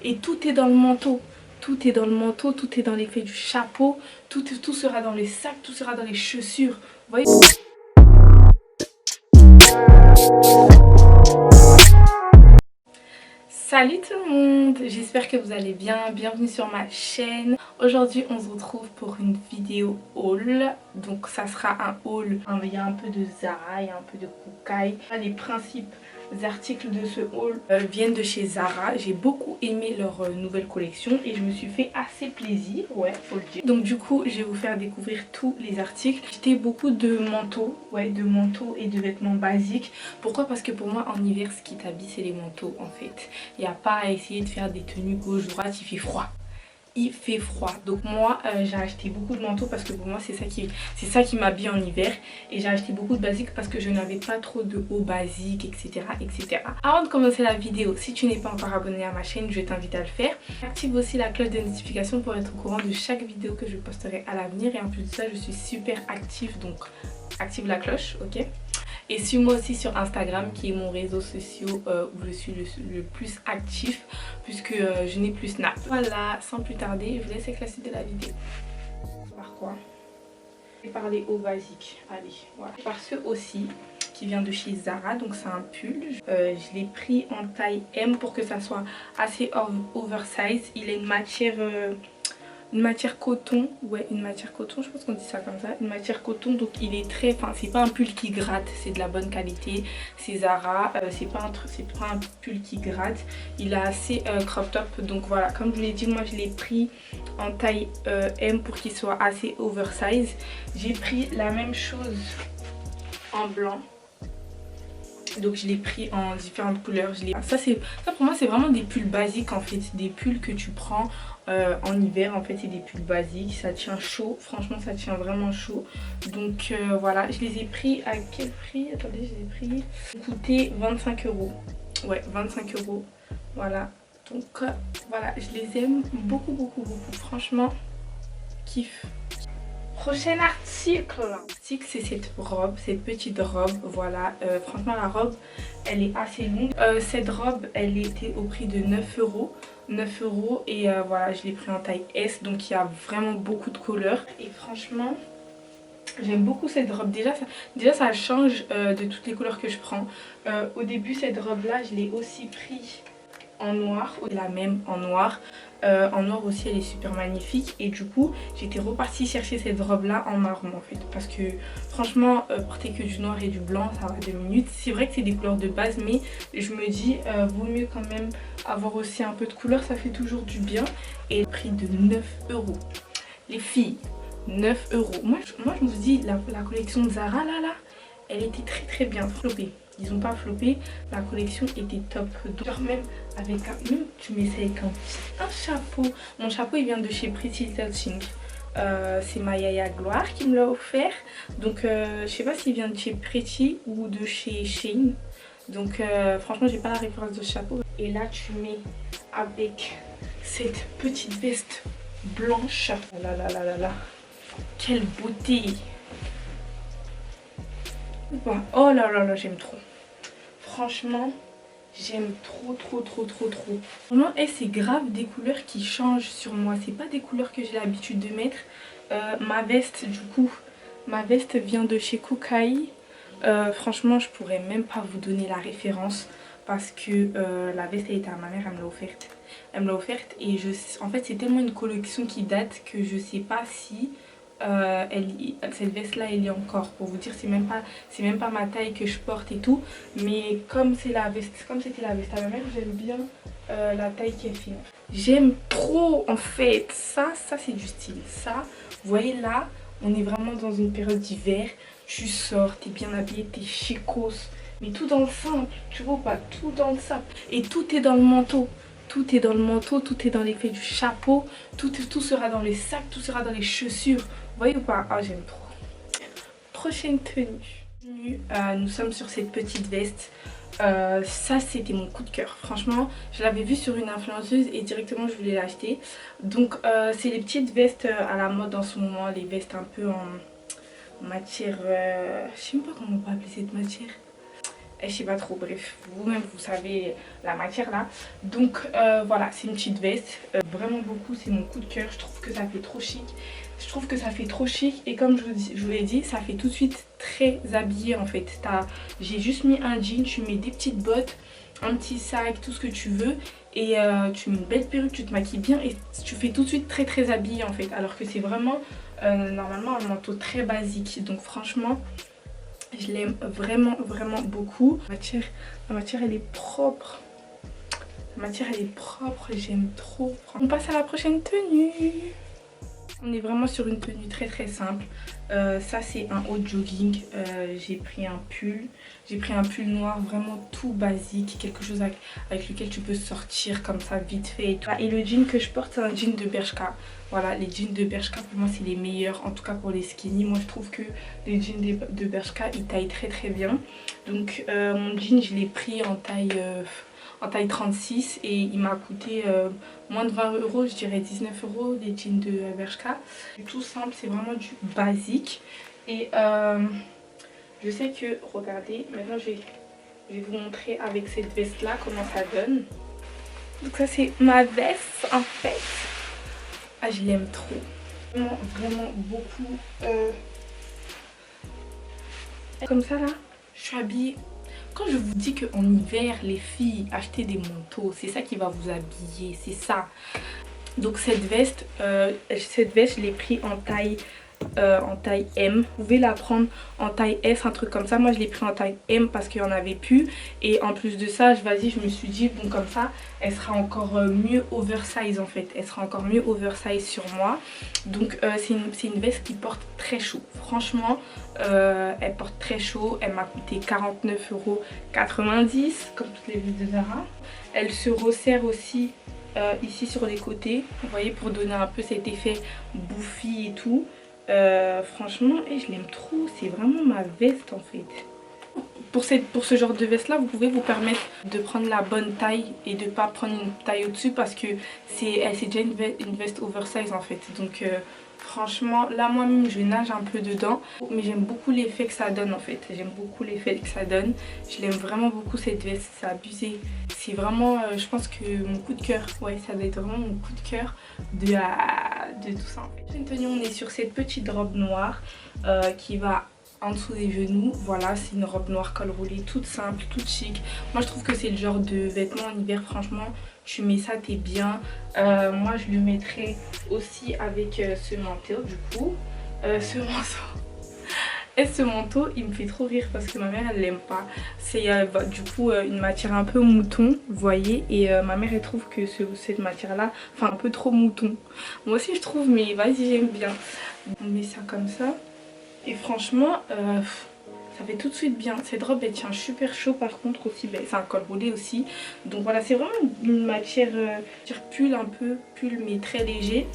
Et tout est dans le manteau. Tout est dans le manteau, tout est dans l'effet du chapeau, tout sera dans les sacs, tout sera dans les chaussures. Vous voyez? Salut tout le monde, j'espère que vous allez bien, bienvenue sur ma chaîne. Aujourd'hui on se retrouve pour une vidéo haul, donc ça sera un haul, il y a un peu de Zara, il y a un peu de Kookaï. Les principes articles de ce haul viennent de chez Zara. J'ai beaucoup aimé leur nouvelle collection et je me suis fait assez plaisir, ouais, faut le dire. Donc du coup je vais vous faire découvrir tous les articles. J'ai acheté beaucoup de manteaux, ouais, de manteaux et de vêtements basiques. Pourquoi? Parce que pour moi en hiver ce qui t'habille c'est les manteaux en fait. Il n'y a pas à essayer de faire des tenues gauche-droite, il fait froid. Il fait froid, donc moi j'ai acheté beaucoup de manteaux parce que pour moi c'est ça qui m'habille en hiver, et j'ai acheté beaucoup de basiques parce que je n'avais pas trop de hauts basiques, etc., etc. Avant de commencer la vidéo, si tu n'es pas encore abonné à ma chaîne, je t'invite à le faire. Active aussi la cloche de notification pour être au courant de chaque vidéo que je posterai à l'avenir, et en plus de ça je suis super active, donc active la cloche, ok? Et suis-moi aussi sur Instagram qui est mon réseau social où je suis le plus actif, puisque je n'ai plus Snap. Voilà, sans plus tarder, je vous laisse avec la suite de la vidéo. Par quoi? Je vais parler aux basiques. Allez, voilà. Par ce aussi qui vient de chez Zara, donc c'est un pull. Je l'ai pris en taille M pour que ça soit assez oversize. Il a une matière coton, ouais, une matière coton, je pense qu'on dit ça comme ça, une matière coton, donc il est très, enfin c'est pas un pull qui gratte, c'est de la bonne qualité, c'est Zara, c'est pas un pull qui gratte, il est assez crop top, donc voilà, comme je vous l'ai dit, moi je l'ai pris en taille M pour qu'il soit assez oversize. J'ai pris la même chose en blanc. Donc je l'ai pris en différentes couleurs. Ça pour moi c'est vraiment des pulls basiques en fait. Des pulls que tu prends en hiver en fait. C'est des pulls basiques. Ça tient chaud. Franchement ça tient vraiment chaud. Donc voilà. Je les ai pris à quel prix? Attendez, je les ai pris. Ça coûtait 25 €. Ouais, 25 €. Voilà. Donc voilà. Je les aime beaucoup beaucoup beaucoup. Franchement, kiff. Prochain article, c'est cette robe, cette petite robe, voilà, franchement la robe elle est assez longue. Cette robe elle était au prix de 9 €, 9 € et voilà, je l'ai pris en taille S, donc il y a vraiment beaucoup de couleurs et franchement j'aime beaucoup cette robe. Déjà ça change de toutes les couleurs que je prends. Au début cette robe là je l'ai aussi pris en noir, la même en noir. En noir aussi elle est super magnifique, et du coup j'étais repartie chercher cette robe là en marron en fait, parce que franchement porter que du noir et du blanc ça va 2 minutes. C'est vrai que c'est des couleurs de base, mais je me dis vaut mieux quand même avoir aussi un peu de couleur, ça fait toujours du bien. Et le prix de 9 €, les filles, 9 €. Moi je me dis la collection de Zara là elle était très bien flopée. Ils ont pas floppé, la collection était top. Genre même avec même tu mets ça avec un chapeau. Mon chapeau il vient de chez Pretty Little Thing. C'est ma Yaya Gloire qui me l'a offert. Donc je sais pas s'il vient de chez Pretty ou de chez Shein. Donc franchement j'ai pas la référence de chapeau. Et là tu mets avec cette petite veste blanche. Oh là là là là là. Quelle beauté! Oh là là là, j'aime trop. Franchement, j'aime trop. Vraiment, c'est grave des couleurs qui changent sur moi. C'est pas des couleurs que j'ai l'habitude de mettre. Ma veste, du coup, ma veste vient de chez Kookaï. Franchement, je pourrais même pas vous donner la référence parce que la veste elle était à ma mère, elle me l'a offerte. Elle me l'a offerte et en fait, c'est tellement une collection qui date que je sais pas si cette veste là elle est encore, pour vous dire, c'est même pas ma taille que je porte et tout, mais comme c'était la veste à ma mère, j'aime bien la taille qu'elle fait. J'aime trop en fait, ça c'est du style. Ça, vous voyez là, on est vraiment dans une période d'hiver, tu sors, t'es bien habillé, t'es chicos, mais tout dans le simple, tu vois pas, tout dans le simple, et tout est dans le manteau. Tout est dans le manteau, tout est dans l'effet du chapeau, tout sera dans les sacs, tout sera dans les chaussures. Vous voyez ou pas? Ah, j'aime trop. Prochaine tenue. Nous sommes sur cette petite veste. Ça c'était mon coup de cœur. Franchement, je l'avais vue sur une influenceuse et directement je voulais l'acheter. Donc c'est les petites vestes à la mode en ce moment. Les vestes un peu en matière... je sais même pas comment on peut appeler cette matière. je sais pas trop, bref, vous-même vous savez la matière là. Donc voilà, c'est une petite veste, vraiment beaucoup, c'est mon coup de cœur. Je trouve que ça fait trop chic, je trouve que ça fait trop chic et comme je vous l'ai dit, ça fait tout de suite très habillé en fait. J'ai juste mis un jean, tu mets des petites bottes, un petit sac, tout ce que tu veux et tu mets une belle perruque, tu te maquilles bien et tu fais tout de suite très habillé en fait, alors que c'est vraiment normalement un manteau très basique. Donc franchement je l'aime vraiment beaucoup. La matière elle est propre. La matière elle est propre, j'aime trop. On passe à la prochaine tenue. On est vraiment sur une tenue très simple. Ça c'est un haut de jogging. J'ai pris un pull noir vraiment tout basique, quelque chose avec lequel tu peux sortir comme ça vite fait et tout. Et le jean que je porte c'est un jean de Bershka. Voilà, les jeans de Bershka pour moi c'est les meilleurs, en tout cas pour les skinny. Moi je trouve que les jeans de Bershka ils taillent très bien. Donc mon jean je l'ai pris en taille 36 et il m'a coûté moins de 20 €, je dirais 19 € les jeans de Bershka. Tout simple, c'est vraiment du basique et je sais que, regardez, maintenant je vais vous montrer avec cette veste là comment ça donne. Donc ça c'est ma veste en fait. Ah je l'aime trop, vraiment beaucoup. Comme ça là, je suis habillée. Quand je vous dis qu'en hiver, les filles, achetez des manteaux, c'est ça qui va vous habiller, c'est ça. Donc cette veste, je l'ai pris en taille M. Vous pouvez la prendre en taille S, un truc comme ça. Moi je l'ai pris en taille M parce qu'il n'y en avait plus. Et en plus de ça, je me suis dit, bon comme ça, elle sera encore mieux oversize en fait. Elle sera encore mieux oversize sur moi. Donc c'est une veste qui porte très chaud. Franchement, elle porte très chaud. Elle m'a coûté 49,90 € comme toutes les vestes de Zara. Elle se resserre aussi ici sur les côtés. Vous voyez, pour donner un peu cet effet bouffi et tout. Franchement je l'aime trop, c'est vraiment ma veste en fait. Pour ce genre de veste là, vous pouvez vous permettre de prendre la bonne taille et de pas prendre une taille au dessus parce que c'est déjà une veste oversize en fait. Donc franchement là moi-même je nage un peu dedans, mais j'aime beaucoup l'effet que ça donne en fait. J'aime beaucoup l'effet que ça donne, je l'aime vraiment beaucoup cette veste, c'est abusé. C'est vraiment je pense que mon coup de cœur, ouais ça doit être vraiment mon coup de cœur de tout ça en fait. Une tenue, on est sur cette petite robe noire qui va en dessous des genoux. Voilà, c'est une robe noire col roulé, toute simple, toute chic. Moi je trouve que c'est le genre de vêtements en hiver, franchement tu mets ça, t'es bien. Moi je le mettrais aussi avec ce manteau du coup. Ce manteau il me fait trop rire parce que ma mère elle l'aime pas. C'est du coup une matière un peu mouton, vous voyez. Et ma mère elle trouve que cette matière là, enfin un peu trop mouton. Moi aussi je trouve, mais vas-y j'aime bien. On met ça comme ça. Et franchement ça fait tout de suite bien. Cette robe elle tient super chaud par contre aussi. Ben, c'est un col roulé aussi. Donc voilà, c'est vraiment une matière pull, un peu pull mais très léger.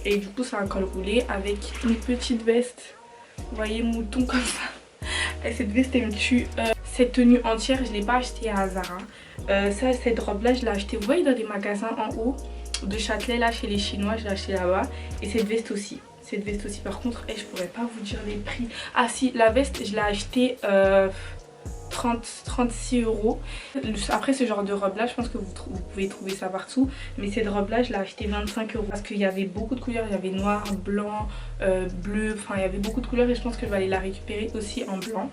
Et du coup c'est un col roulé avec une petite veste. Vous voyez, mouton comme ça. Et cette veste elle me tue. Cette tenue entière je ne l'ai pas achetée à Zara. Cette robe là je l'ai achetée, vous voyez, dans des magasins en haut de Châtelet là chez les Chinois. Je l'ai achetée là-bas. Et cette veste aussi. Cette veste aussi par contre, je pourrais pas vous dire les prix. Ah si, la veste je l'ai achetée 36 €. Après ce genre de robe là je pense que vous pouvez trouver ça partout. Mais cette robe là je l'ai achetée 25 € parce qu'il y avait beaucoup de couleurs. Il y avait noir, blanc, bleu. Enfin il y avait beaucoup de couleurs et je pense que je vais aller la récupérer aussi en blanc.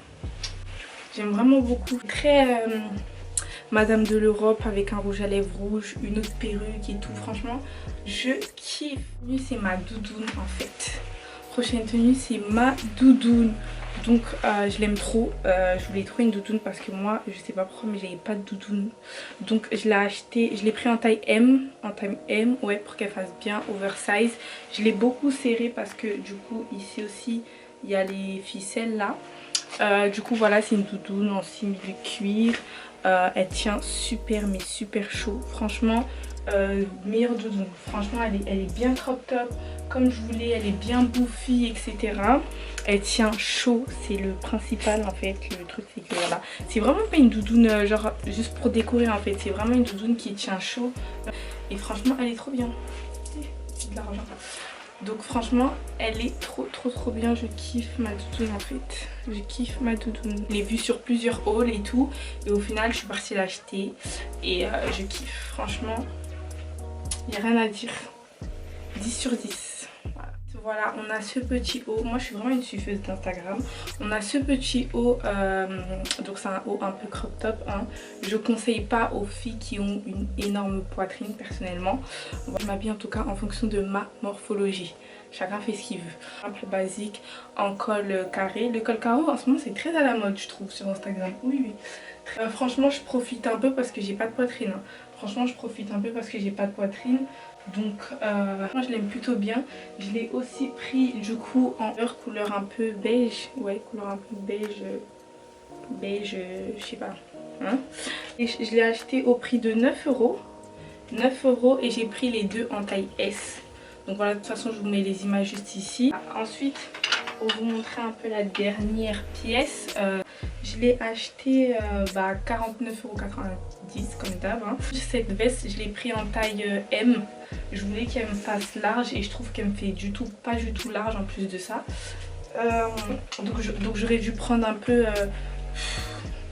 J'aime vraiment beaucoup. Très Madame de l'Europe avec un rouge à lèvres rouge, une autre perruque et tout. Franchement je kiffe. C'est ma doudoune en fait. Prochaine tenue c'est ma doudoune. Donc je l'aime trop. Je voulais trouver une doudoune parce que moi je sais pas pourquoi mais j'avais pas de doudoune. Donc je l'ai acheté, je l'ai pris en taille M. En taille M, ouais, pour qu'elle fasse bien oversize. Je l'ai beaucoup serré parce que du coup ici aussi il y a les ficelles là. Du coup voilà, c'est une doudoune en simili de cuir. Elle tient super mais super chaud. Franchement meilleure doudoune. Franchement elle est bien crop top comme je voulais, elle est bien bouffie etc. Elle tient chaud, c'est le principal en fait. Le truc c'est que voilà, c'est vraiment pas une doudoune genre juste pour décorer en fait. C'est vraiment une doudoune qui tient chaud. Et franchement elle est trop bien. De l'argent. Donc franchement elle est trop bien. Je kiffe ma doudoune en fait. Je kiffe ma doudoune. Je l'ai vue sur plusieurs hauls et tout. Et au final je suis partie l'acheter. Et je kiffe. Franchement il n'y a rien à dire. 10 sur 10. Voilà, on a ce petit haut. Moi je suis vraiment une suiveuse d'Instagram. On a ce petit haut, donc c'est un haut un peu crop top, hein. Je conseille pas aux filles qui ont une énorme poitrine personnellement. Je m'habille en tout cas en fonction de ma morphologie. Chacun fait ce qu'il veut. Un peu basique en col carré. Le col carreau en ce moment c'est très à la mode je trouve sur Instagram. Oui. Franchement je profite un peu parce que j'ai pas de poitrine, hein. Franchement je profite un peu parce que j'ai pas de poitrine. Donc moi je l'aime plutôt bien. Je l'ai aussi pris du coup en couleur un peu beige. Ouais, couleur un peu beige. Beige, je sais pas. Hein, et je l'ai acheté au prix de 9 euros. 9 euros et j'ai pris les deux en taille S. Donc voilà, de toute façon je vous mets les images juste ici. Ensuite, pour vous montrer un peu la dernière pièce, je l'ai acheté 49,90 € comme d'hab, hein. Cette veste je l'ai pris en taille M. Je voulais qu'elle me fasse large et je trouve qu'elle me fait pas du tout large en plus de ça. Donc j'aurais dû prendre un peu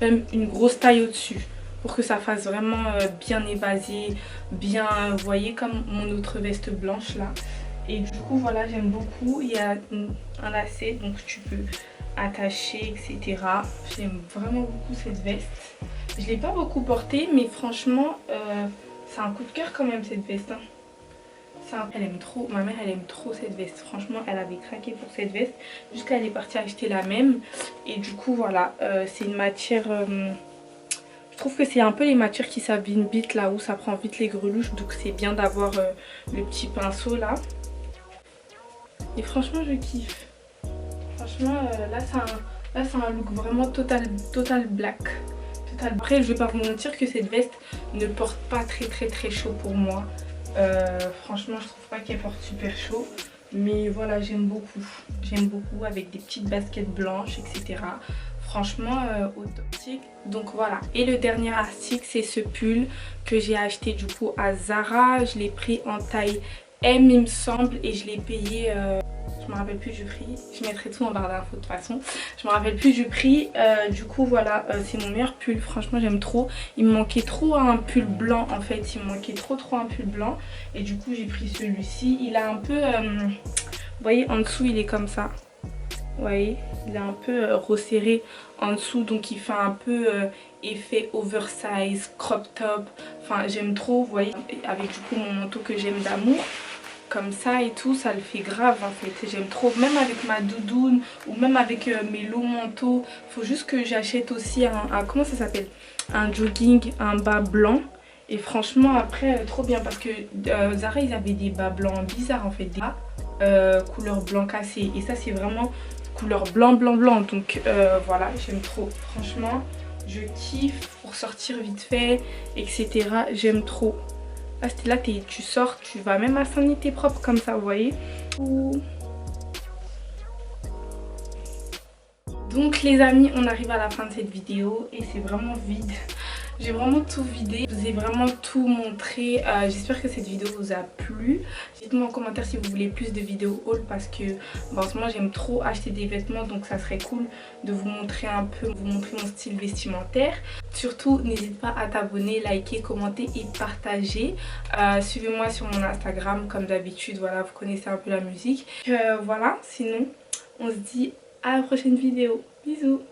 même une grosse taille au-dessus pour que ça fasse vraiment bien évasé, bien, vous voyez, comme mon autre veste blanche là. Et du coup voilà, j'aime beaucoup. Il y a un lacet donc tu peux attacher, etc. J'aime vraiment beaucoup cette veste. Je ne l'ai pas beaucoup portée mais franchement c'est un coup de cœur quand même cette veste, hein. Elle aime trop, ma mère elle aime trop cette veste. Franchement elle avait craqué pour cette veste jusqu'à elle est partie acheter la même. Et du coup voilà, c'est une matière... je trouve que c'est un peu les matières qui s'abîment vite là où ça prend vite les greluches. Donc c'est bien d'avoir le petit pinceau là. Et franchement je kiffe. Franchement là c'est un look vraiment total black. Après je vais pas vous mentir que cette veste ne porte pas très chaud pour moi. Franchement je trouve pas qu'elle porte super chaud. Mais voilà, j'aime beaucoup. J'aime beaucoup avec des petites baskets blanches, etc. Franchement authentique. Donc voilà. Et le dernier article c'est ce pull que j'ai acheté du coup à Zara. Je l'ai pris en taille M il me semble. Et je l'ai payé... je me rappelle plus du prix. Je mettrai tout en barre d'infos de toute façon. Je me rappelle plus du prix. Du coup voilà, c'est mon meilleur pull. Franchement j'aime trop. Il me manquait trop un pull blanc en fait. Il me manquait trop un pull blanc. Et du coup j'ai pris celui-ci. Il a un peu... vous voyez en dessous il est comme ça. Vous voyez, il est un peu resserré en dessous. Donc il fait un peu effet oversize, crop top. Enfin j'aime trop, vous voyez. Avec du coup mon manteau que j'aime d'amour. Comme ça et tout, ça le fait grave en fait. J'aime trop, même avec ma doudoune ou même avec mes longs manteaux. Faut juste que j'achète aussi comment ça s'appelle, un jogging, un bas blanc. Et franchement après trop bien parce que Zara ils avaient des bas blancs bizarres en fait, des bas couleur blanc cassé. Et ça c'est vraiment couleur blanc. Donc voilà, j'aime trop. Franchement je kiffe pour sortir vite fait, etc. J'aime trop. Là tu sors, tu vas même à Saint-Denis propre comme ça, vous voyez. Donc les amis, on arrive à la fin de cette vidéo et c'est vraiment vide. J'ai vraiment tout vidé, je vous ai vraiment tout montré. J'espère que cette vidéo vous a plu. Dites-moi en commentaire si vous voulez plus de vidéos haul parce que en ce moment j'aime trop acheter des vêtements, donc ça serait cool de vous montrer un peu, vous montrer mon style vestimentaire. Surtout n'hésite pas à t'abonner, liker, commenter et partager. Suivez-moi sur mon Instagram comme d'habitude, voilà, vous connaissez un peu la musique. Voilà, sinon on se dit à la prochaine vidéo. Bisous.